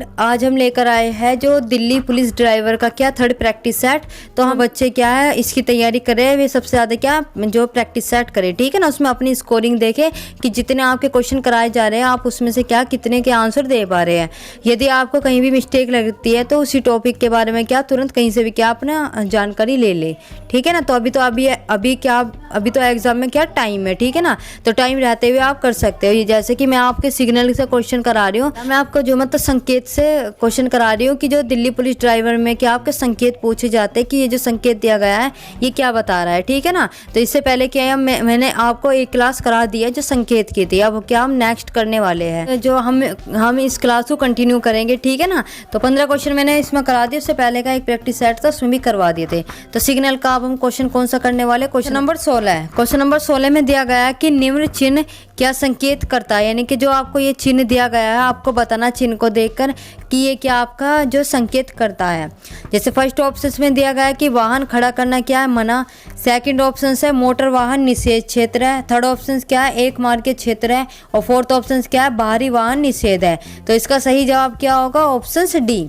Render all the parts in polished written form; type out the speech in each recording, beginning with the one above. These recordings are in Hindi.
स्टूडेंट, आज हम लेकर आए हैं जो दिल्ली पुलिस ड्राइवर का क्या थर्ड प्रैक्टिस सेट। तो हम बच्चे क्या है इसकी तैयारी करें, वे सबसे ज़्यादा क्या जो प्रैक्टिस सेट करें, ठीक है ना। उसमें अपनी स्कोरिंग देखें कि जितने आपके क्वेश्चन कराए जा रहे हैं आप उसमें से क्या कितने के आंसर दे पा रहे हैं। यदि आपको कहीं भी मिस्टेक लगती है तो उसी टॉपिक के बारे में क्या तुरंत कहीं से भी क्या अपना जानकारी ले ले, ठीक है ना। तो अभी तो एग्जाम में क्या टाइम है, ठीक है ना। तो टाइम रहते हुए आप कर सकते हो। ये जैसे कि मैं आपके सिग्नल से क्वेश्चन करा रही हूँ, मैं आपको जो मतलब संकेत से क्वेश्चन करा रही हूँ कि जो दिल्ली पुलिस ड्राइवर में क्या आपके संकेत पूछे जाते हैं कि ये जो संकेत दिया गया है ये क्या बता रहा है, ठीक है ना। तो इससे पहले क्या है मैंने आपको एक क्लास करा दी है जो संकेत की थी। अब क्या हम नेक्स्ट करने वाले हैं, जो हम इस क्लास को कंटिन्यू करेंगे, ठीक है ना। तो 15 क्वेश्चन मैंने इसमें करा दिए, उससे पहले का एक प्रैक्टिस सेट था उसमें भी करवा दिए थे। तो सिग्नल का अब हम क्वेश्चन कौन सा करने वाले, क्वेश्चन नंबर 16 है। क्वेश्चन नंबर 16 में दिया गया है कि निम्न चिन्ह क्या संकेत करता है, यानी कि जो आपको ये चिन्ह दिया गया है आपको बताना चिन्ह को देखकर कि ये क्या आपका जो संकेत करता है। जैसे फर्स्ट ऑप्शन में दिया गया है कि वाहन खड़ा करना क्या है, मना। सेकंड ऑप्शन है मोटर वाहन निषेध क्षेत्र है। थर्ड ऑप्शन क्या है, एक मार्ग के क्षेत्र है। और फोर्थ ऑप्शन क्या है, बाहरी वाहन निषेध है। तो इसका सही जवाब क्या होगा, ऑप्शन डी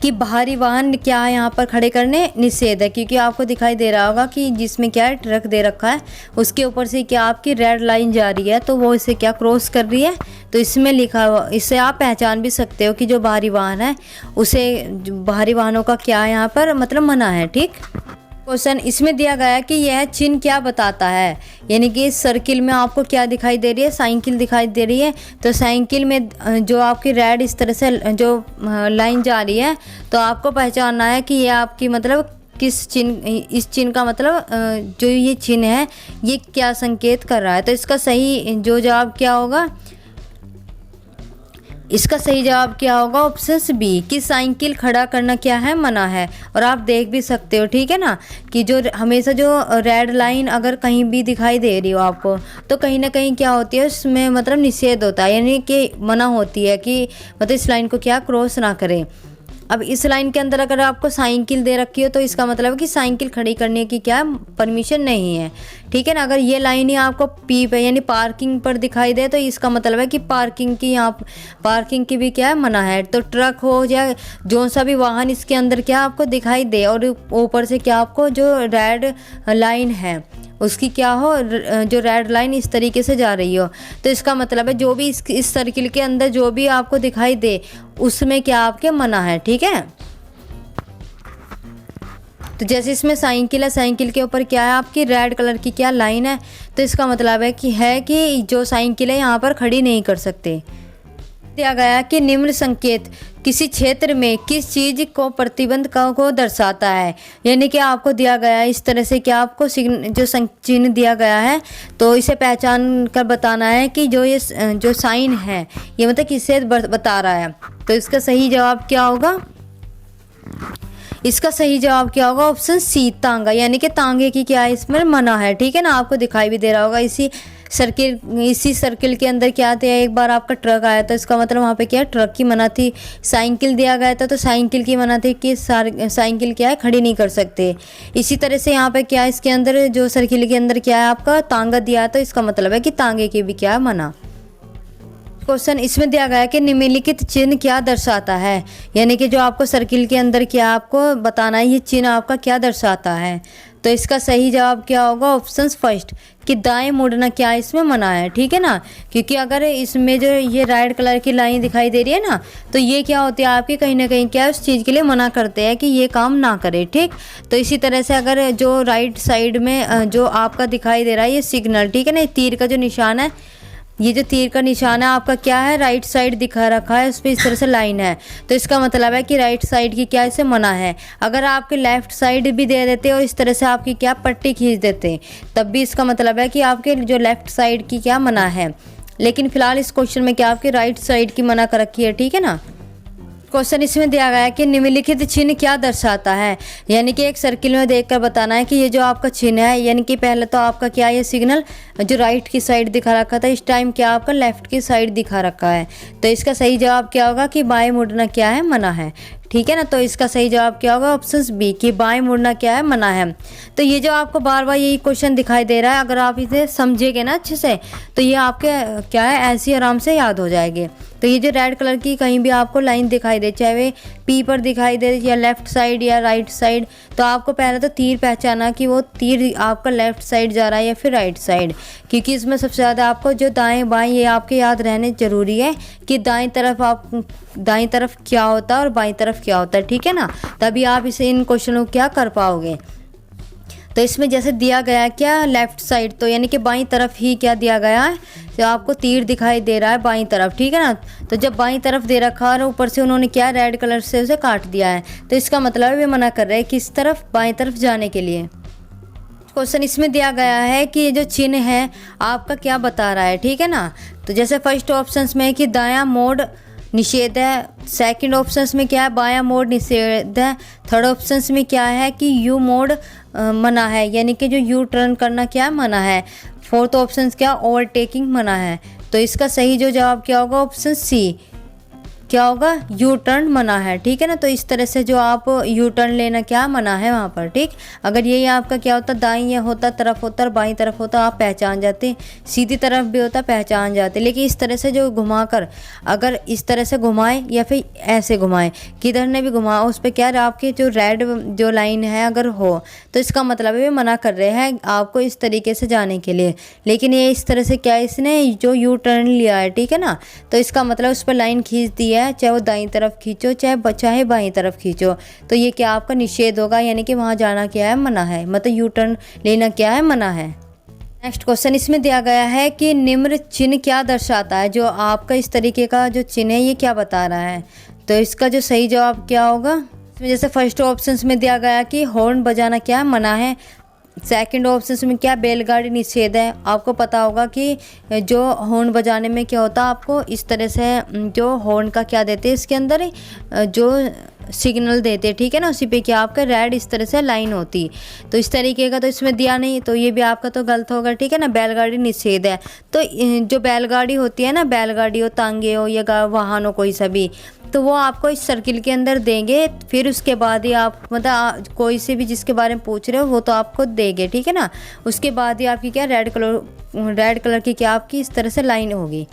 कि बाहरी वाहन क्या है यहाँ पर खड़े करने निषेध है। क्योंकि आपको दिखाई दे रहा होगा कि जिसमें क्या है ट्रक दे रखा है उसके ऊपर से क्या आपकी रेड लाइन जा रही है, तो वो इसे क्या क्रॉस कर रही है। तो इसमें लिखा हुआ, इससे आप पहचान भी सकते हो कि जो बाहरी वाहन है उसे बाहरी वाहनों का क्या यहाँ पर मतलब मना है, ठीक। क्वेश्चन इसमें दिया गया है कि यह चिन्ह क्या बताता है, यानी कि इस सर्किल में आपको क्या दिखाई दे रही है, साइकिल दिखाई दे रही है। तो साइकिल में जो आपकी रेड इस तरह से जो लाइन जा रही है तो आपको पहचानना है कि ये आपकी मतलब किस चिन्ह, इस चिन्ह का मतलब जो ये चिन्ह है ये क्या संकेत कर रहा है। तो इसका सही जो जवाब क्या होगा, इसका सही जवाब क्या होगा, ऑप्शन बी कि साइकिल खड़ा करना क्या है, मना है। और आप देख भी सकते हो, ठीक है ना, कि जो हमेशा जो रेड लाइन अगर कहीं भी दिखाई दे रही हो आपको तो कहीं ना कहीं क्या होती है उसमें मतलब निषेध होता है, यानी कि मना होती है कि मतलब इस लाइन को क्या क्रॉस ना करें। अब इस लाइन के अंदर अगर आपको साइकिल दे रखी हो तो इसका मतलब है कि साइकिल खड़ी करने की क्या परमिशन नहीं है, ठीक है ना। अगर ये लाइन ही आपको पी पे यानी पार्किंग पर दिखाई दे तो इसका मतलब है कि पार्किंग की यहाँ पार्किंग की भी क्या है मना है। तो ट्रक हो या जो सा भी वाहन इसके अंदर क्या आपको दिखाई दे और ऊपर से क्या आपको जो रेड लाइन है उसकी क्या हो, जो रेड लाइन इस तरीके से जा रही हो, तो इसका मतलब है जो भी इस सर्किल के अंदर जो भी आपको दिखाई दे उसमें क्या आपके मना है, ठीक है। तो जैसे इसमें साइकिल है, साइकिल के ऊपर क्या है आपकी रेड कलर की क्या लाइन है, तो इसका मतलब है कि जो साइकिल है यहाँ पर खड़ी नहीं कर सकते। दिया गया कि निम्न संकेत किसी क्षेत्र में किस चीज़ को प्रतिबंध को दर्शाता है, यानी कि आपको दिया गया है इस तरह से कि आपको जो चिन्ह दिया गया है तो इसे पहचान कर बताना है कि ये जो साइन है ये मतलब किससे बता रहा है। तो इसका सही जवाब क्या होगा, इसका सही जवाब क्या होगा, ऑप्शन सी तांगा, यानी कि तांगे की क्या इसमें मना है, ठीक है ना। आपको दिखाई भी दे रहा होगा इसी सर्किल के अंदर क्या थे, एक बार आपका ट्रक आया था, इसका मतलब वहाँ पे क्या ट्रक की मना थी। साइकिल दिया गया था तो साइकिल की मना थी कि साइकिल क्या है खड़ी नहीं कर सकते। इसी तरह से यहाँ पे क्या है इसके अंदर जो सर्किल के अंदर क्या है आपका तांगा दिया है, तो इसका मतलब है कि तांगे की भी क्या है मना। क्वेश्चन इसमें दिया गया है कि निम्नलिखित चिन्ह क्या दर्शाता है, यानी कि जो आपको सर्किल के अंदर क्या आपको बताना है ये चिन्ह आपका क्या दर्शाता है। तो इसका सही जवाब क्या होगा, ऑप्शन फर्स्ट कि दाएं मुड़ना क्या इसमें मना है, ठीक है ना। क्योंकि अगर इसमें जो ये रेड कलर की लाइन दिखाई दे रही है ना तो ये क्या होती है आपकी कहीं ना कहीं क्या उस चीज़ के लिए मना करते हैं कि ये काम ना करे, ठीक। तो इसी तरह से अगर जो राइट साइड में जो आपका दिखाई दे रहा है ये सिग्नल, ठीक है ना, तीर का जो निशान है, ये जो तीर का निशान है आपका क्या है राइट साइड दिखा रखा है, उस पर इस तरह से लाइन है, तो इसका मतलब है कि राइट साइड की क्या इसे मना है। अगर आपके लेफ्ट साइड भी दे देते और इस तरह से आपकी क्या पट्टी खींच देते तब भी इसका मतलब है कि आपके जो लेफ्ट साइड की क्या मना है। लेकिन फिलहाल इस क्वेश्चन में क्या आपके राइट साइड की मना कर रखी है, ठीक है ना। क्वेश्चन इसमें दिया गया है कि निम्नलिखित चिन्ह क्या दर्शाता है, यानी कि एक सर्किल में देखकर बताना है कि ये जो आपका चिन्ह है, यानी कि पहले तो आपका क्या ये सिग्नल जो राइट की साइड दिखा रखा था इस टाइम क्या आपका लेफ्ट की साइड दिखा रखा है। तो इसका सही जवाब क्या होगा कि बाएं मुड़ना क्या है मना है, ठीक है ना। तो इसका सही जवाब क्या होगा, ऑप्शन बी कि बाएं मुड़ना क्या है मना है। तो ये जो आपको बार बार यही क्वेश्चन दिखाई दे रहा है, अगर आप इसे समझेंगे ना अच्छे से तो ये आपके क्या है ऐसे आराम से याद हो जाएंगे। तो ये जो रेड कलर की कहीं भी आपको लाइन दिखाई दे, चाहे वे पी पर दिखाई दे या लेफ़्ट साइड या राइट साइड, तो आपको पहले तो तीर पहचाना कि वो तीर आपका लेफ़्ट साइड जा रहा है या फिर राइट साइड, क्योंकि इसमें सबसे ज़्यादा आपको जो दाएं बाएं ये आपके याद रहने ज़रूरी है कि दाएं तरफ क्या होता है और बाएं तरफ क्या होता है, ठीक है ना। तभी आप इसे इन क्वेश्चनों को क्या कर पाओगे। तो इसमें जैसे दिया गया क्या लेफ़्ट साइड, तो यानी कि बाईं तरफ ही क्या दिया गया है, जो आपको तीर दिखाई दे रहा है बाईं तरफ, ठीक है ना। तो जब बाईं तरफ दे रखा और ऊपर से उन्होंने क्या रेड कलर से उसे काट दिया है, तो इसका मतलब है वे मना कर रहे हैं किस तरफ, बाईं तरफ जाने के लिए। क्वेश्चन इसमें दिया गया है कि ये जो चिन्ह है आपका क्या बता रहा है, ठीक है ना। तो जैसे फर्स्ट ऑप्शन में है कि दायां मोड़ निषेध है, सेकंड ऑप्शन में क्या है, बायां मोड़ निषेध है, थर्ड ऑप्शन में क्या है कि यू मोड़ मना है, यानी कि जो यू टर्न करना क्या मना है, फोर्थ ऑप्शन क्या ओवरटेकिंग मना है। तो इसका सही जो जवाब क्या होगा, ऑप्शन सी क्या होगा, यू टर्न मना है, ठीक है ना। तो इस तरह से जो आप यू टर्न लेना क्या मना है वहाँ पर, ठीक। अगर यही आपका क्या होता, दाईं या होता तरफ होता और बाईं तरफ होता, आप पहचान जाते, सीधी तरफ भी होता पहचान जाते, लेकिन इस तरह से जो घुमाकर, अगर इस तरह से घुमाए या फिर ऐसे घुमाए, किधर ने भी घुमाओ उस पर क्या आपके जो रेड जो लाइन है अगर हो, तो इसका मतलब है मना कर रहे हैं आपको इस तरीके से जाने के लिए। लेकिन ये इस तरह से क्या इसने जो यू टर्न लिया है, ठीक है ना, तो इसका मतलब उस पर लाइन खींच दी है, चाहे वो दाईं तरफ खींचो चाहे बाईं तरफ खींचो, तो ये क्या आपका निषेध होगा, यानी कि वहाँ जाना क्या है मना है, मतलब यू टर्न लेना क्या है मना है। नेक्स्ट क्वेश्चन इसमें दिया गया है कि निम्न चिन्ह क्या दर्शाता है, जो आपका इस तरीके का जो चिन्ह है ये क्या बता रहा है। तो इसका जो सही जवाब क्या होगा, इसमें जैसे फर्स्ट ऑप्शन में दिया गया कि हॉर्न बजाना क्या मना है, सेकंड ऑप्शन में क्या बैलगाड़ी निषेध है। आपको पता होगा कि जो हॉर्न बजाने में क्या होता है, आपको इस तरह से जो हॉर्न का क्या देते हैं इसके अंदर जो सिग्नल देते, ठीक है ना, उसी पे क्या आपका रेड इस तरह से लाइन होती। तो इस तरीके का तो इसमें दिया नहीं, तो ये भी आपका तो गलत होगा, ठीक है ना। बैलगाड़ी निषेध है, तो जो बैलगाड़ी होती है ना, बैलगाड़ी हो, तांगे हो या वाहन हो कोई सभी, तो वो आपको इस सर्किल के अंदर देंगे, फिर उसके बाद ही आप मतलब कोई से भी जिसके बारे में पूछ रहे हो वो तो आपको देंगे, ठीक है ना। उसके बाद ही आपकी क्या रेड कलर की क्या आपकी इस तरह से लाइन होगी,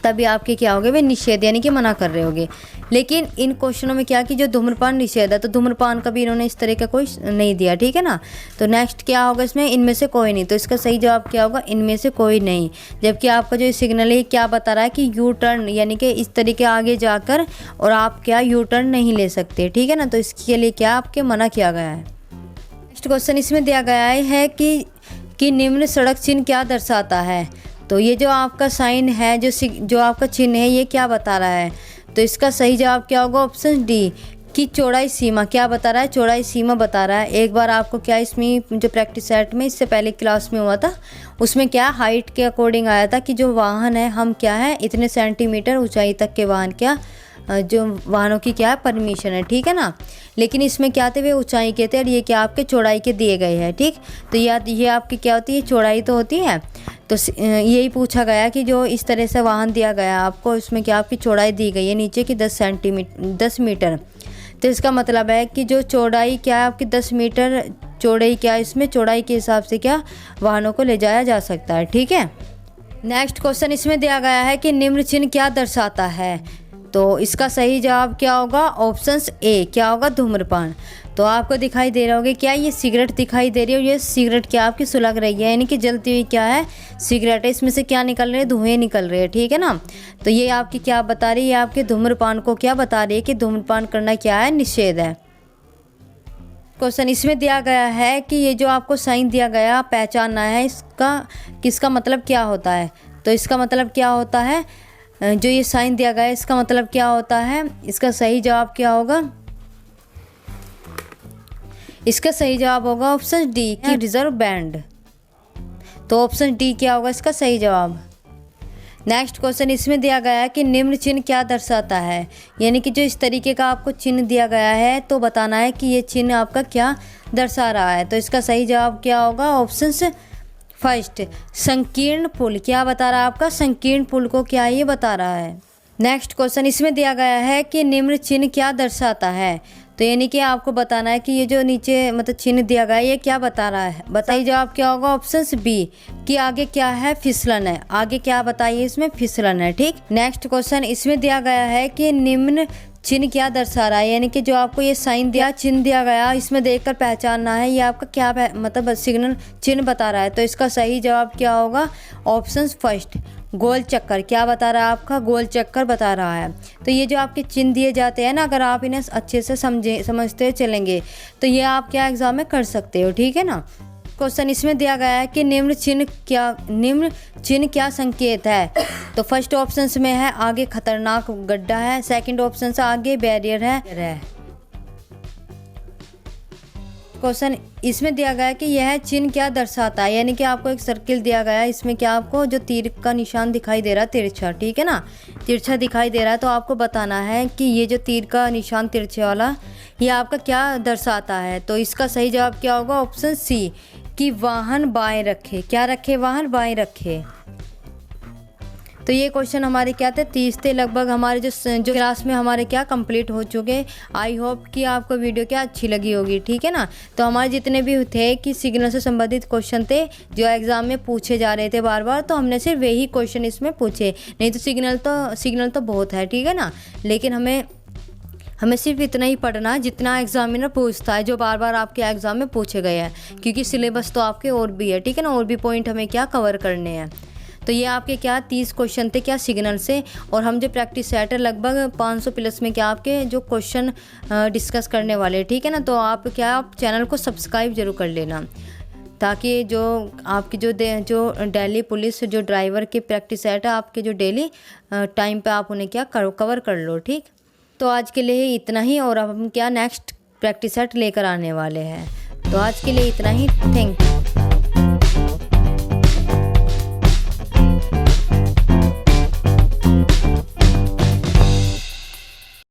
तभी आपके क्या होगे वे निषेध यानी कि मना कर रहे होगे। लेकिन इन क्वेश्चनों में क्या कि जो धूम्रपान निषेध है, तो धूम्रपान का भी इन्होंने इस तरह का कोई नहीं दिया, ठीक है ना। तो नेक्स्ट क्या होगा इसमें, इनमें से कोई नहीं, तो इसका सही जवाब क्या होगा, इनमें से कोई नहीं। जबकि आपका जो सिग्नल है क्या बता रहा है कि यू टर्न यानी कि इस तरीके आगे जाकर और आप क्या यू टर्न नहीं ले सकते, ठीक है ना। तो इसके लिए क्या आपके मना किया गया है। नेक्स्ट क्वेश्चन इसमें दिया गया है कि निम्न सड़क चिन्ह क्या दर्शाता है। तो ये जो आपका साइन है, जो आपका चिन्ह है, ये क्या बता रहा है। तो इसका सही जवाब क्या होगा, ऑप्शन डी कि चौड़ाई सीमा क्या बता रहा है, चौड़ाई सीमा बता रहा है। एक बार आपको क्या इसमें जो प्रैक्टिस सेट में इससे पहले क्लास में हुआ था, उसमें क्या हाइट के अकॉर्डिंग आया था कि जो वाहन है हम क्या है इतने सेंटीमीटर ऊंचाई तक के वाहन क्या जो वाहनों की क्या परमिशन है, ठीक है ना। लेकिन इसमें क्या थे वे ऊंचाई के थे और ये क्या आपके चौड़ाई के दिए गए हैं, ठीक। तो ये आपकी क्या होती है, चौड़ाई तो होती है। तो यही पूछा गया कि जो इस तरह से वाहन दिया गया आपको, इसमें क्या आपकी चौड़ाई दी गई है नीचे की 10 मीटर। तो इसका मतलब है कि जो चौड़ाई क्या है आपकी 10 मीटर चौड़ाई क्या इसमें चौड़ाई के हिसाब से क्या वाहनों को ले जाया जा सकता है, ठीक है। नेक्स्ट क्वेश्चन इसमें दिया गया है कि निम्न चिन्ह क्या दर्शाता है। तो इसका सही जवाब क्या होगा, ऑप्शन ए क्या होगा, धूम्रपान। तो आपको दिखाई दे रहा होगा क्या ये सिगरेट दिखाई दे रही है, और ये सिगरेट क्या आपकी सुलग रही है, यानी कि जलती हुई क्या है सिगरेट है, इसमें से क्या निकल रहे हैं, धुएं निकल रहे हैं, ठीक है ना। तो ये आपकी क्या बता रही है, आपके धूम्रपान को क्या बता रही है कि धूम्रपान करना क्या है, निषेध है। क्वेश्चन इसमें दिया गया है कि ये जो आपको साइन दिया गया पहचानना है, इसका किसका मतलब क्या होता है। तो इसका मतलब क्या होता है, जो ये साइन दिया गया है इसका मतलब क्या होता है। इसका सही जवाब क्या होगा, इसका सही जवाब होगा ऑप्शन डी कि रिजर्व बैंड। तो ऑप्शन डी क्या होगा इसका सही जवाब। नेक्स्ट क्वेश्चन इसमें दिया गया है कि निम्न चिन्ह क्या दर्शाता है, यानी कि जो इस तरीके का आपको चिन्ह दिया गया है तो बताना है कि ये चिन्ह आपका क्या दर्शा रहा है। तो इसका सही जवाब क्या होगा, ऑप्शन फर्स्ट संकीर्ण पुल। क्या बता रहा है आपका, संकीर्ण पुल को क्या ये बता रहा है। नेक्स्ट क्वेश्चन इसमें दिया गया है कि निम्न चिन्ह क्या दर्शाता है। तो यानी कि आपको बताना है कि ये जो नीचे मतलब चिन्ह दिया गया है ये क्या बता रहा है। बताइए जवाब क्या होगा। ऑप्शन बी कि आगे क्या है, फिसलन है। आगे क्या बताइए, इसमें फिसलन है। ठीक, नेक्स्ट क्वेश्चन इसमें दिया गया है कि निम्न चिन्ह क्या दर्शा रहा है, यानी कि जो आपको ये साइन दिया, चिन्ह दिया गया, इसमें देखकर पहचानना है ये आपका क्या मतलब सिग्नल चिन्ह बता रहा है। तो इसका सही जवाब क्या होगा। ऑप्शन फर्स्ट गोल चक्कर। क्या बता रहा है आपका, गोल चक्कर बता रहा है। तो ये जो आपके चिन्ह दिए जाते हैं ना, अगर आप इन्हें अच्छे से समझते चलेंगे तो ये आप क्या एग्जाम में कर सकते हो। ठीक है ना। क्वेश्चन इसमें दिया गया है कि निम्न चिन्ह क्या संकेत है। तो फर्स्ट ऑप्शन में है आगे खतरनाक गड्ढा है, सेकंड ऑप्शन से आगे बैरियर है। क्वेश्चन इसमें दिया गया है कि यह चिन्ह क्या दर्शाता है, यानी कि आपको एक सर्किल दिया गया है, इसमें क्या आपको जो तीर का निशान दिखाई दे रहा है तिरछा, ठीक है ना, तिरछा दिखाई दे रहा है। तो आपको बताना है कि ये जो तीर का निशान तिरछे वाला ये आपका क्या दर्शाता है। तो इसका सही जवाब क्या होगा। ऑप्शन सी कि वाहन बाएं रखे। क्या रखे, वाहन बाएं रखे। तो ये क्वेश्चन हमारे क्या थे, 30 थे लगभग। हमारे जो क्लास में हमारे क्या कंप्लीट हो चुके। आई होप कि आपको वीडियो क्या अच्छी लगी होगी। ठीक है ना। तो हमारे जितने भी थे कि सिग्नल से संबंधित क्वेश्चन थे जो एग्जाम में पूछे जा रहे थे बार बार, तो हमने सिर्फ वही क्वेश्चन इसमें पूछे, नहीं तो सिग्नल तो बहुत है। ठीक है ना। लेकिन हमें सिर्फ इतना ही पढ़ना है जितना एग्जामिनर पूछता है, जो बार बार आपके एग्जाम में पूछे गए हैं, क्योंकि सिलेबस तो आपके और भी है। ठीक है ना। और भी पॉइंट हमें क्या कवर करने हैं। तो ये आपके क्या 30 क्वेश्चन थे क्या सिग्नल से, और हम जो प्रैक्टिस सेट है लगभग 500 प्लस में क्या आपके जो क्वेश्चन डिस्कस करने वाले। ठीक है ना। तो आप चैनल को सब्सक्राइब जरूर कर लेना, ताकि जो आपकी जो दिल्ली पुलिस जो ड्राइवर के प्रैक्टिस सेट है आपके जो डेली टाइम पे आप उन्हें क्या कवर कर लो। ठीक। तो आज के लिए इतना ही, और अब हम क्या नेक्स्ट प्रैक्टिस सेट लेकर आने वाले हैं। तो आज के लिए इतना ही। Thank you.